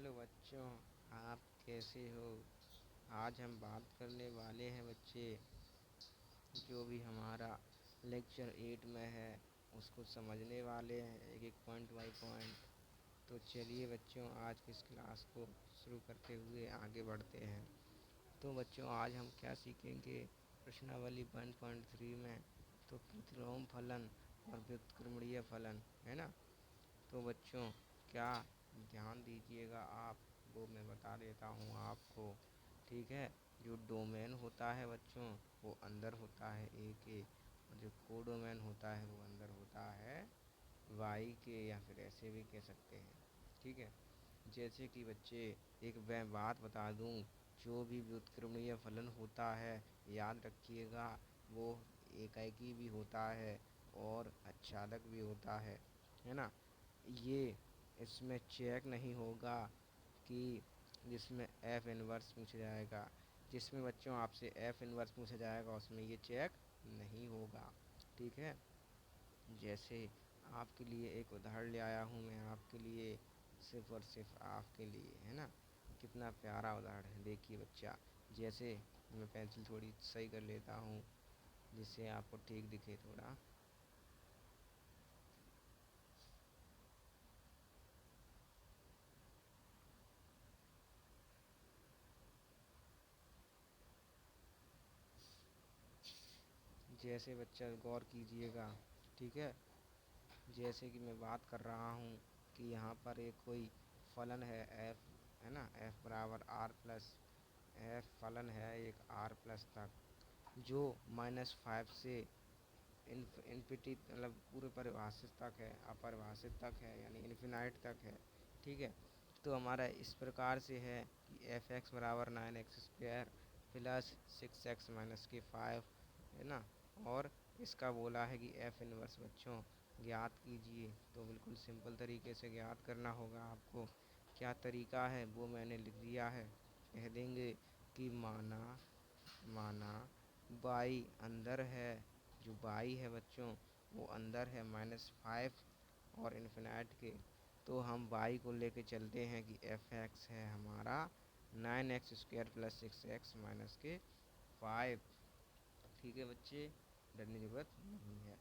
Hello बच्चों, आप कैसे हो। आज हम बात करने वाले हैं बच्चे, जो भी हमारा लेक्चर 8 में है उसको समझने वाले हैं एक एक पॉइंट बाय पॉइंट। तो चलिए बच्चों, आज की इस क्लास को शुरू करते हुए आगे बढ़ते हैं। तो बच्चों, आज हम क्या सीखेंगे प्रश्नावली 1.3 में। तो प्रतिलोम फलन और व्युत्क्रमणीय फलन है ना। तो बच्चों, क्या ध्यान दीजिएगा आप, वो मैं बता देता हूँ आपको। ठीक है, जो डोमेन होता है बच्चों वो अंदर होता है ए के, और जो कोडोमेन होता है वो अंदर होता है वाई के, या फिर ऐसे भी कह सकते हैं। ठीक है, जैसे कि बच्चे एक मैं बात बता दूँ, जो भी व्युत्क्रमणीय फलन होता है याद रखिएगा वो एकाएकी भी होता है और आच्छादक भी होता है ना। ये इसमें चेक नहीं होगा कि जिसमें एफ इनवर्स पूछा जाएगा, जिसमें बच्चों आपसे एफ इनवर्स पूछा जाएगा उसमें ये चेक नहीं होगा। ठीक है, जैसे आपके लिए एक उदाहरण ले आया हूँ मैं आपके लिए, सिर्फ और सिर्फ आपके लिए, है ना। कितना प्यारा उदाहरण है, देखिए बच्चा। जैसे मैं पेंसिल थोड़ी सही कर लेता हूँ जिससे आपको ठीक दिखे थोड़ा। जैसे बच्चा गौर कीजिएगा। ठीक है, जैसे कि मैं बात कर रहा हूँ कि यहाँ पर एक कोई फलन है एफ, है ना। एफ बराबर आर प्लस, एफ फलन है एक आर प्लस तक, जो -5 से इन्फिनिटी मतलब पूरे परिभाषित तक है, अपरिभाषित तक है, यानी इन्फिनाइट तक है। ठीक है, तो हमारा इस प्रकार से है कि एफ एक्स बराबर 9x² प्लस 6x माइनस के 5, है ना। और इसका बोला है कि एफ इनवर्स बच्चों ज्ञात कीजिए। तो बिल्कुल सिंपल तरीके से ज्ञात करना होगा आपको। क्या तरीका है वो मैंने लिख दिया है। कह देंगे कि माना माना बाई अंदर है, जो बाई है बच्चों वो अंदर है -5 और इन्फिनाइट के। तो हम बाई को लेके चलते हैं कि एफ एक्स है हमारा 9x² प्लस 6x माइनस के 5। ठीक है बच्चे, डरने की ज़रूरत नहीं है।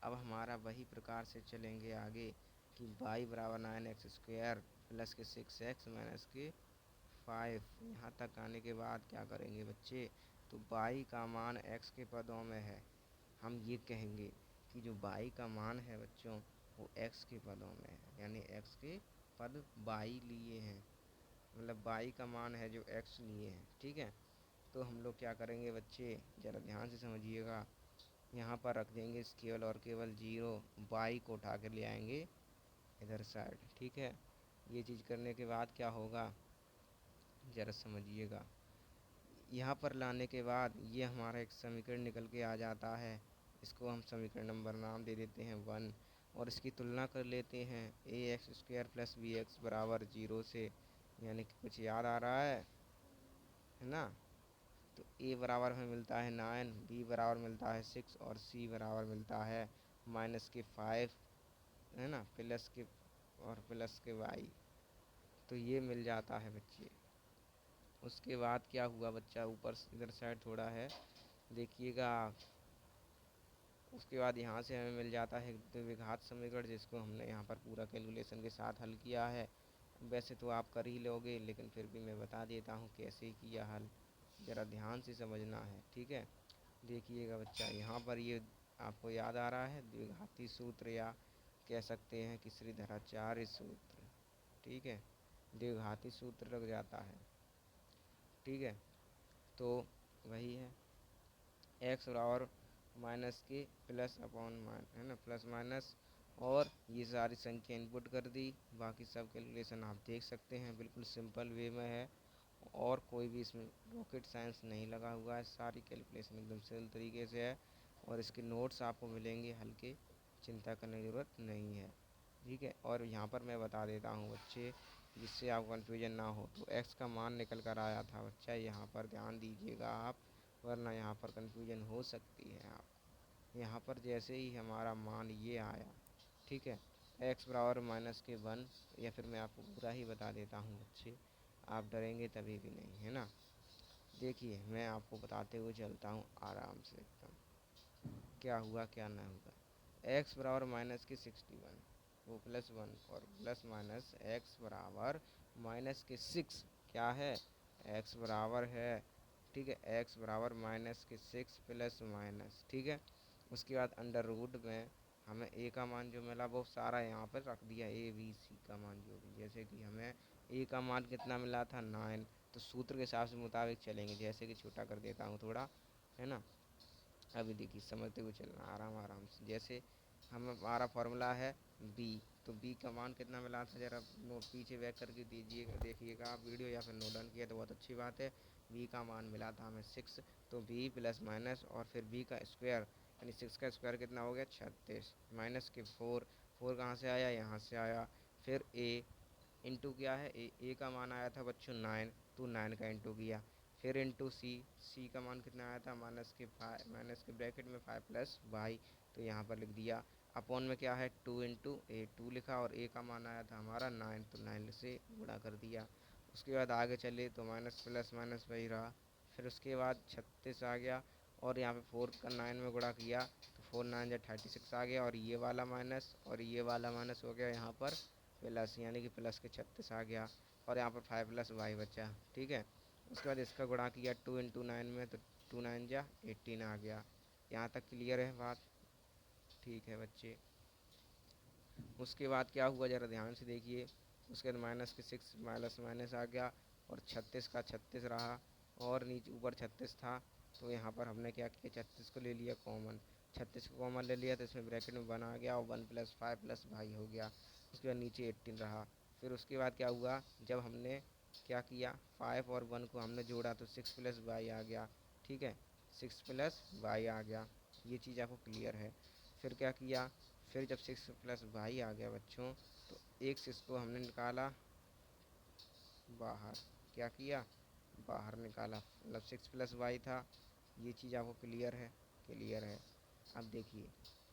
अब हमारा वही प्रकार से चलेंगे आगे कि बाई बराबर 9x² प्लस के 6x माइनस के 5। यहाँ तक आने के बाद क्या करेंगे बच्चे, तो बाई का मान x के पदों में है। हम ये कहेंगे कि जो बाई का मान है बच्चों वो x के पदों में है, यानी x के पद बाई लिए हैं, मतलब बाई का मान है जो x लिए हैं। ठीक है, तो हम लोग क्या करेंगे बच्चे, ज़रा ध्यान से समझिएगा। यहाँ पर रख देंगे केवल और केवल 0, बाई को उठा कर ले आएंगे इधर साइड। ठीक है, ये चीज़ करने के बाद क्या होगा ज़रा समझिएगा। यहाँ पर लाने के बाद ये हमारा एक समीकरण निकल के आ जाता है। इसको हम समीकरण नंबर नाम दे देते हैं 1, और इसकी तुलना कर लेते हैं ax² प्लस बी एक्स बराबर 0 से। यानी कि कुछ याद आ रहा है ना। तो a बराबर हमें मिलता है 9, b बराबर मिलता है 6 और c बराबर मिलता है -5, है ना, प्लस के और प्लस के y। तो ये मिल जाता है बच्चे। उसके बाद क्या हुआ बच्चा, ऊपर इधर साइड थोड़ा है देखिएगा। उसके बाद यहाँ से हमें मिल जाता है द्विघात समीकरण, जिसको हमने यहाँ पर पूरा कैलकुलेशन के साथ हल किया है। वैसे तो आप कर ही लोगे, लेकिन फिर भी मैं बता देता हूँ कैसे किया हल, ज़रा ध्यान से समझना है। ठीक है, देखिएगा बच्चा, यहाँ पर ये आपको याद आ रहा है द्विघाती सूत्र, या कह सकते हैं कि श्रीधराचार्य सूत्र। ठीक है, द्विघाती सूत्र लग जाता है। ठीक है, तो वही है एक्स बराबर माइनस के प्लस अपॉन माइन, है ना, प्लस माइनस, और ये सारी संख्या इनपुट कर दी। बाकी सब कैलकुलेशन आप देख सकते हैं, बिल्कुल सिंपल वे में है, और कोई भी इसमें रॉकेट साइंस नहीं लगा हुआ है। सारी कैलकुलेशन एकदम सरल तरीके से है, और इसके नोट्स आपको मिलेंगे हल्के, चिंता करने की ज़रूरत नहीं है। ठीक है, और यहाँ पर मैं बता देता हूँ बच्चे, जिससे आप कन्फ्यूजन ना हो। तो एक्स का मान निकल कर आया था बच्चा, यहाँ पर ध्यान दीजिएगा आप, वरना यहाँ पर कन्फ्यूजन हो सकती है आप। यहाँ पर जैसे ही हमारा मान ये आया, ठीक है, एक्स बराबर माइनस के 1, या फिर मैं आपको पूरा ही बता देता हूँ बच्चे, आप डरेंगे तभी भी नहीं, है ना। देखिए मैं आपको बताते हुए चलता हूँ आराम से एकदम, क्या हुआ क्या ना हुआ। एक्स बराबर माइनस के 61, वो +1, और प्लस माइनस एक्स बराबर माइनस के 6 क्या है, एक्स बराबर है, ठीक है, एक्स बराबर माइनस के 6 प्लस माइनस, ठीक है। उसके बाद अंडर रूट में हमें ए का मान जो मिला वो सारा यहाँ पर रख दिया, ए बी सी का मान जो भी, जैसे कि हमें ए का मान कितना मिला था 9, तो सूत्र के हिसाब से मुताबिक चलेंगे, जैसे कि छोटा कर देता हूँ थोड़ा, है ना। अभी देखिए समझते हुए चलना आराम आराम से, जैसे हमारा फॉर्मूला है बी, तो बी का मान कितना मिला था, ज़रा नोट पीछे बैक करके दीजिएगा, देखिएगा आप वीडियो, या फिर नोट डाउन किया तो बहुत अच्छी बात है। बी का मान मिला था हमें 6, तो बी प्लस माइनस और फिर बी का स्क्वायर, यानी 6 का स्क्वायर कितना हो गया 36, माइनस के 4, 4 कहाँ से आया, यहाँ से आया। फिर ए इंटू क्या है, ए का मान आया था बच्चों 9, तो 9 का इंटू किया। फिर इंटू सी, सी का मान कितना आया था माइनस के ब्रैकेट में 5 प्लस वाई, तो यहाँ पर लिख दिया। अपॉन में क्या है 2 इंटू ए, 2 लिखा, और ए का मान आया था हमारा 9, तो 9 से गुणा कर दिया। उसके बाद आगे चले तो माइनस प्लस माइनस वही रहा। फिर उसके बाद 36 आ गया, और यहाँ पे 4 का 9 में गुणा किया, तो 4 9 जा 36 आ गया, और ये वाला माइनस और ये वाला माइनस हो गया यहाँ पर प्लस, यानी कि प्लस के 36 आ गया, और यहाँ पर 5 प्लस वाई बचा, ठीक है। उसके बाद इसका गुणा किया 2 इंटू 9 में, तो 2 9 जा 18 आ गया। यहाँ तक क्लियर है बात, ठीक है बच्चे। उसके बाद क्या हुआ ज़रा ध्यान से देखिए, उसके बाद माइनस के 6 माइनस माइनस आ गया, और 36 का 36 रहा, और नीचे ऊपर 36 था, तो यहाँ पर हमने क्या किया 36 को ले लिया कॉमन, 36 को कॉमन ले लिया, तो इसमें ब्रैकेट में 1 आ गया, और 1 प्लस 5 प्लस भाई हो गया। उसके बाद नीचे 18 रहा। फिर उसके बाद क्या हुआ, जब हमने क्या किया 5 और 1 को हमने जोड़ा, तो 6 प्लस वाई आ गया, ठीक है, 6 प्लस वाई आ गया, ये चीज़ आपको क्लियर है। फिर क्या किया, फिर जब 6 प्लस वाई आ गया बच्चों, तो एक 6 को हमने निकाला बाहर, क्या किया बाहर निकाला, मतलब 6 प्लस वाई था, ये चीज़ आपको क्लियर है, क्लियर है। अब देखिए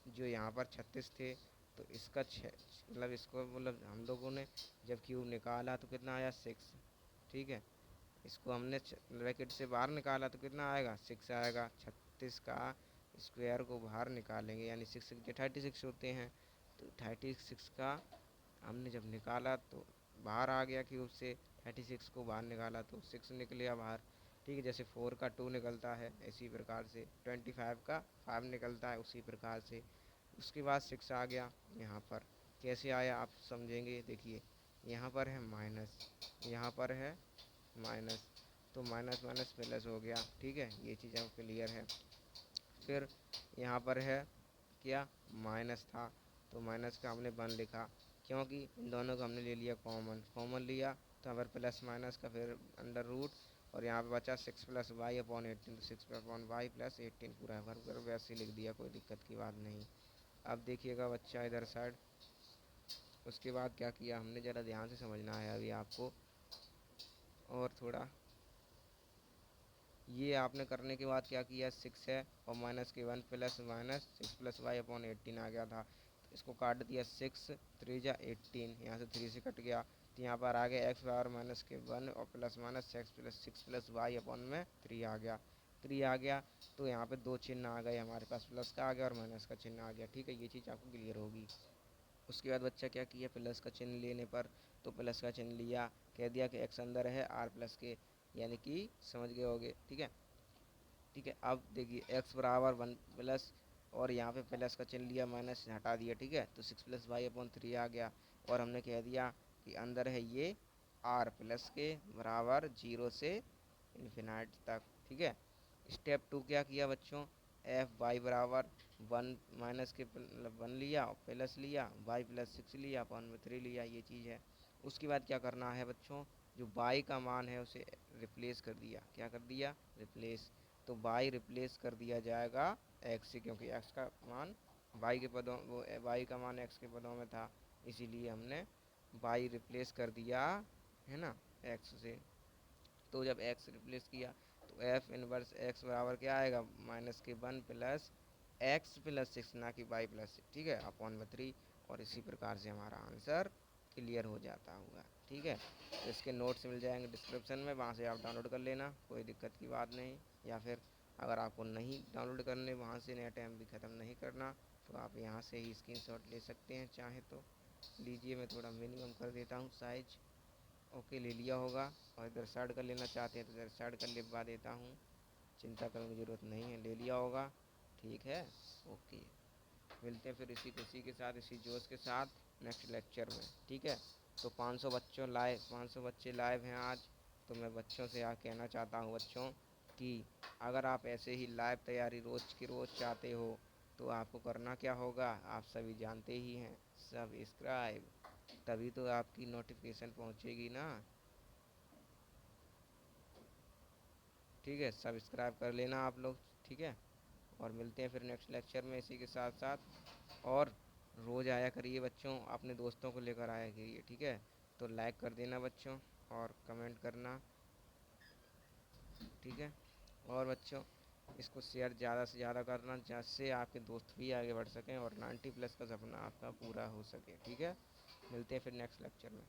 जो यहाँ पर 36 थे, तो इसका मतलब इसको मतलब हम लोगों ने जब क्यूब निकाला तो कितना आया 6, ठीक है। इसको हमने ब्रैकेट से बाहर निकाला तो कितना आएगा 6 आएगा। 36 का स्क्वायर को बाहर निकालेंगे, यानी 6 के 36 होते हैं, तो 36 का हमने जब निकाला तो बाहर आ गया क्यूब से, 36 को बाहर निकाला तो 6 निकले बाहर, ठीक है। जैसे 4 का 2 निकलता है इसी प्रकार से 25 का 5 निकलता है उसी प्रकार से। उसके बाद 6 आ गया यहाँ पर, कैसे आया आप समझेंगे, देखिए यहाँ पर है माइनस, यहाँ पर है माइनस, तो माइनस माइनस प्लस हो गया, ठीक है, ये चीज़ अब क्लियर है। फिर यहाँ पर है क्या माइनस था, तो माइनस का हमने 1 लिखा, क्योंकि इन दोनों को हमने ले लिया कॉमन, कॉमन लिया तो हमारे प्लस माइनस का फिर अंडर रूट, और यहाँ पे बचा 6 प्लस वाई अपॉन 18, तो 6 अपॉन वाई प्लस 18 पूरा भर कर वैसे ही लिख दिया, कोई दिक्कत की बात नहीं। अब देखिएगा बच्चा इधर साइड, उसके बाद क्या किया हमने, ज़रा ध्यान से समझना है अभी आपको, और थोड़ा ये आपने करने के बाद क्या किया 6 है, और माइनस के 1 plus minus 6 plus y upon 18 आ गया था, तो इसको काट दिया 6 3 जा 18, यहाँ से 3 से कट गया, तो यहाँ पर आ गया एक्स बराबर माइनस के 1 और plus minus 6 plus y upon में 3 आ गया, 3 आ गया, तो यहाँ पे दो चिन्ह आ गए हमारे पास, प्लस का आ गया और माइनस का चिन्ह आ गया, ठीक है, ये चीज़ आपको क्लियर होगी। उसके बाद बच्चा क्या किया, प्लस का चिन्ह लेने पर, तो प्लस का चिन्ह लिया, कह दिया कि एक्स अंदर है आर प्लस के, यानी कि समझ गए होगे, ठीक है। ठीक है, अब देखिए एक्स बराबर 1 प्लस, और यहाँ पे प्लस का चिन्ह लिया, माइनस हटा दिया, ठीक है, तो 6 प्लस वाई अपॉन 3 आ गया, और हमने कह दिया कि अंदर है ये आर प्लस के बराबर 0 से इन्फिनाइट तक, ठीक है। स्टेप 2 क्या किया बच्चों, एफ वाई बराबर 1 माइनस के मतलब 1 लिया और प्लस लिया, वाई प्लस 6 लिया अपॉन में 3 लिया, ये चीज़ है। उसके बाद क्या करना है बच्चों, जो वाई का मान है उसे रिप्लेस कर दिया, क्या कर दिया रिप्लेस, तो वाई रिप्लेस कर दिया जाएगा एक्स से, क्योंकि एक्स का मान वाई के पदों, वो वाई का मान एक्स के पदों में था, इसीलिए हमने वाई रिप्लेस कर दिया, है ना, एक्स से। तो जब एक्स रिप्लेस किया तो एफ इनवर्स एक्स बराबर क्या आएगा, माइनस के 1 प्लस एक्स प्लस 6, ना कि वाई प्लस 6, ठीक है, अपॉन में 3, और इसी प्रकार से हमारा आंसर क्लियर हो जाता होगा। ठीक है, तो इसके नोट्स मिल जाएंगे डिस्क्रिप्शन में, वहाँ से आप डाउनलोड कर लेना, कोई दिक्कत की बात नहीं। या फिर अगर आपको नहीं डाउनलोड करने, वहाँ से नेट एम भी ख़त्म नहीं करना, तो आप यहाँ से ही स्क्रीनशॉट ले सकते हैं चाहे तो। लीजिए, मैं थोड़ा मिनिमम कर देता हूँ साइज। ओके, ले लिया होगा। और इधर साइड कर लेना चाहते हैं तो इधर साइड कर लिखवा देता हूँ, चिंता करने की ज़रूरत नहीं है, ले लिया होगा। ठीक है, ओके, मिलते हैं फिर इसी खुशी के साथ, इसी जोश के साथ नेक्स्ट लेक्चर में। ठीक है, तो 500 बच्चे लाइव हैं आज। तो मैं बच्चों से यह कहना चाहता हूँ बच्चों कि अगर आप ऐसे ही लाइव तैयारी रोज़ की रोज़ चाहते हो तो आपको करना क्या होगा, आप सभी जानते ही हैं, सब्सक्राइब। तभी तो आपकी नोटिफिकेशन पहुँचेगी ना। ठीक है, सब्सक्राइब कर लेना आप लोग। ठीक है, और मिलते हैं फिर नेक्स्ट लेक्चर में इसी के साथ साथ। और रोज़ आया करिए बच्चों, अपने दोस्तों को लेकर आया करिए। ठीक है, तो लाइक कर देना बच्चों और कमेंट करना। ठीक है, और बच्चों इसको शेयर ज़्यादा से ज़्यादा करना, जिससे आपके दोस्त भी आगे बढ़ सकें और 90+ का सपना आपका पूरा हो सके। ठीक है, मिलते हैं फिर नेक्स्ट लेक्चर में।